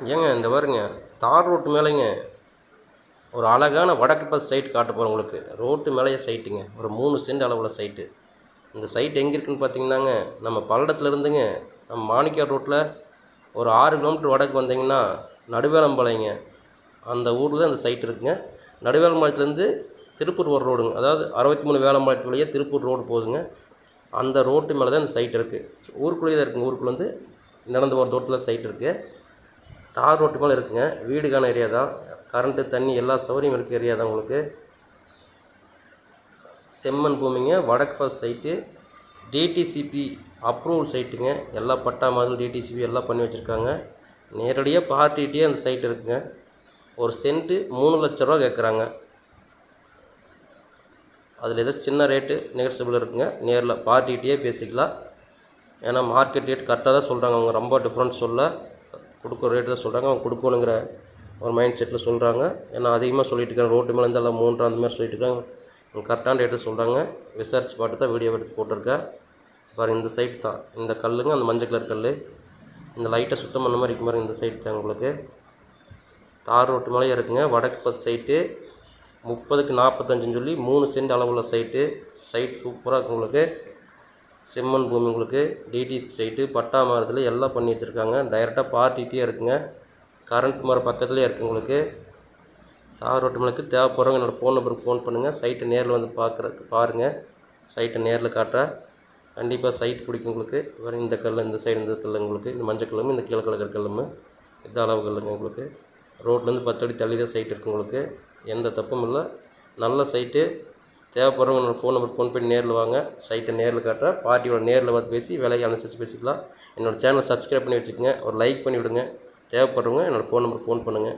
ஏங்க இந்த பாருங்க, தார் ரோட்டு மேலேங்க ஒரு அழகான வடக்கு பார்த்த சைட் காட்ட போகிறேன் உங்களுக்கு. ரோட்டு மேலேயே சைட்டுங்க, ஒரு 3 சென்ட் அளவில் சைட்டு. இந்த சைட் எங்கே இருக்குதுன்னு பார்த்தீங்கன்னாங்க, நம்ம பல்லடத்துல இருந்துங்க நம்ம மாணிக்கார் ரோட்டில் ஒரு 6 கிலோமீட்டர் வடக்கு வந்தீங்கன்னா நடுவேலம்பாளையங்க, அந்த ஊரில் தான் அந்த சைட் இருக்குங்க. நடுவேலம்பாளையத்துலேருந்து திருப்பூர் ஒரு ரோடுங்க, அதாவது 63 வேலம்பாளையத்து வழியாக திருப்பூர் ரோடு போகுதுங்க. அந்த ரோட்டு மேலே தான் இந்த சைட் இருக்குது. ஊருக்குள்ளேயே தான் இருக்குங்க. ஊருக்குள்ளே வந்து நடந்து போகிற ரோட்டில் சைட் இருக்குது. தார் ரோட்டு மேலே இருக்குங்க. வீடுக்கான ஏரியா தான். கரண்ட்டு தண்ணி எல்லா சௌகரியம் இருக்க ஏரியா தான் உங்களுக்கு. செம்மண் பூமிங்க, வடக்கு பார்த்த சைட்டு, டிடிசிபி அப்ரூவல் சைட்டுங்க. எல்லா பட்டா மாதிரி டிடிசிபி எல்லாம் பண்ணி வச்சுருக்காங்க. நேரடியாக பார்ட்டிகிட்டே அந்த சைட் இருக்குங்க. ஒரு சென்ட்டு 3 லட்ச ரூபா கேட்குறாங்க. அதில் ஏதோ சின்ன ரேட்டு நெகோசியபிள் இருக்குங்க. நேரில் பார்ட்டிகிட்டே பேசிக்கலாம். ஏன்னா மார்க்கெட் ரேட் கரெக்டாக தான் சொல்கிறாங்க. அவங்க ரொம்ப டிஃப்ரெண்ட் சொல்ல, கொடுக்குற ரேட்டு தான் சொல்கிறாங்க. அவங்க கொடுக்கணுங்கிற ஒரு மைண்ட் செட்டில் சொல்கிறாங்க. ஏன்னா அதிகமாக சொல்லிட்டு இருக்காங்க. ரோட்டு மேலே இருந்தால் எல்லாம் 3 அந்த மாதிரி சொல்லிட்டு இருக்காங்க. அவங்க கரெக்டான ரேட்டு சொல்கிறாங்க. விசாரித்து பார்த்து தான் வீடியோ எடுத்து போட்டிருக்கேன். பாருங்கள், இந்த சைட் தான். இந்த கல்லுங்க, அந்த மஞ்சள் கலர் கல், இந்த லைட்டை சுத்தம் பண்ண மாதிரி இருக்க மாதிரி இந்த சைட் தான் உங்களுக்கு. தார் ரோட்டு மேலேயே இருக்குங்க. வடக்கு பார்த்த சைட்டு 30க்கு 45ன்னு சொல்லி 3 சென்ட் அளவுள்ள சைட்டு. சைட் சூப்பராக இருக்குது உங்களுக்கு. செம்மண் பூமி உங்களுக்கு. டிடி சைட்டு, பட்டா மரத்தில் எல்லாம் பண்ணி வச்சுருக்காங்க. டைரெக்டாக பார்ட்டிகிட்டே இருக்குங்க. கரண்ட் மரம் பக்கத்துலேயே இருக்குது உங்களுக்கு. தார் ரோட்டு மேலே தேவைப்படுறவங்க என்னோடய ஃபோன் நம்பருக்கு ஃபோன் பண்ணுங்கள். சைட்டை நேரில் வந்து பாருங்கள். சைட்டை நேரில் காட்டுறேன். கண்டிப்பாக சைட் பிடிக்கும் உங்களுக்கு. வேறு இந்த கல், இந்த சைடு இந்த கல் உங்களுக்கு, இந்த மஞ்சள் கல்லும், இந்த கீழே கலக்கிற கல்லும், இந்த அளவு கல்லுங்க உங்களுக்கு. ரோட்லேருந்து 10 அடி தள்ளி தான் சைட் இருக்குது உங்களுக்கு. எந்த தப்பும் இல்லை. நல்ல சைட்டு. தேவைப்படுறவங்க என்னோடய ஃபோன் நம்பருக்கு ஃபோன் பண்ணி நேரில் வாங்க. சைட்டை நேரில் காட்டுறேன். பார்ட்டியோட நேரில் பார்த்து பேசி விலையை அனுசரித்து பேசிக்கலாம். என்னோடய சேனலை சப்ஸ்கிரைப் பண்ணி வச்சுக்கோங்க. ஒரு லைக் பண்ணி விடுங்க. தேவைப்படுறவங்க என்னோடய ஃபோன் நம்பருக்கு ஃபோன் பண்ணுங்கள்.